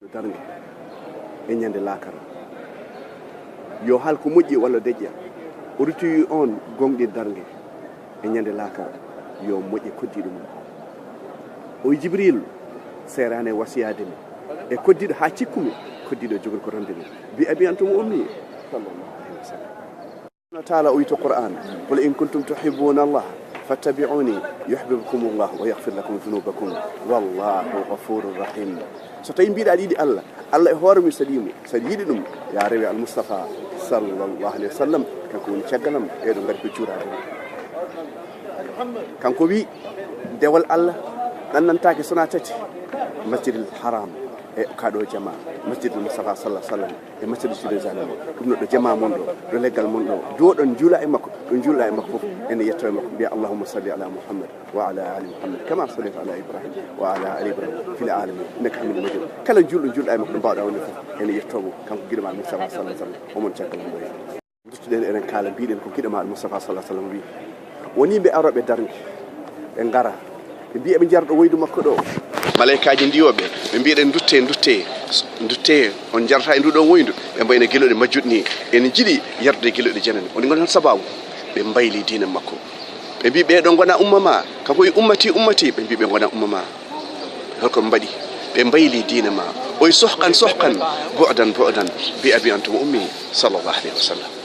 darnge e ñande laakara yo hal ko moƴƴi walla deƴƴa o rutoyi on gonɗi darnge e ñande laakara yo moƴƴe koddiɗo mum o jibril serane wasiyade mi e koddiɗo ha cikkumi koddiɗo jogori ko rande mi bi abi antum ummi sallallahu alayhi wa sallam taala o wi to qur'an qul in kuntum tuhibbuna allah fattabi'uni yuhibbukum allah wa yaghfir lakum dhunubakum wallahu ghafurur rahim so tawi mbiɗa aɗa yiɗi allah allah e hoore mum saɗimo saɗa yiɗi ɗum ya rewi al mustafa sallallahu alayhi wa sallam kanko woni caggalam ɓeɗo gari ko cuurade kanko wi dewal allah ɗannantake sona tati masjidil haram e kaɗo jama masjidil mustafa sallah sallam e masjidil jérusalem ɗum ɗo ɗo jama mon ɗo ɗo leggal mon ɗo doɗon juula e makko ɗo juula e makko fof ene yetto e makko mbiya allahumma salli ala muhammad wa ala ali muhammad kama sallayta ala ibrahim wa ala ali ibrahim fil alamin innaka hamidum majid kala julɗo juulɗa e makko ɗo mbawɗa wonde fof ene yettomo kanko guiɗoma al mustafa sallah sallam omon caggal mo ɗoya duttuɗen eɗen kaala mbiɗen ko guiɗoma al mustafa sallah sallam wi woni ɓe aroɓe darngue ɓe ngara ɓe mbiya ɓe jarɗo woydu makko ɗo malaikaji ndiwoɓe ɓe mbiɗen dutte on jarata e nduɗon woydu ɓe mbayno gueloɗe majjuɗe ni ene jiiɗi yardude gueloɗe janane woni gon tan sababu ɓe mbayli diina makko ɓe mbi ɓeɗo gona umma ma kanko wi ummati ɓe mbi ɓe gona umma ma holko ɓe mbaɗi ɓe mbayli diina ma oye sohkan bu'dan bi abi antum ummi sallallahu alayhi wa sallam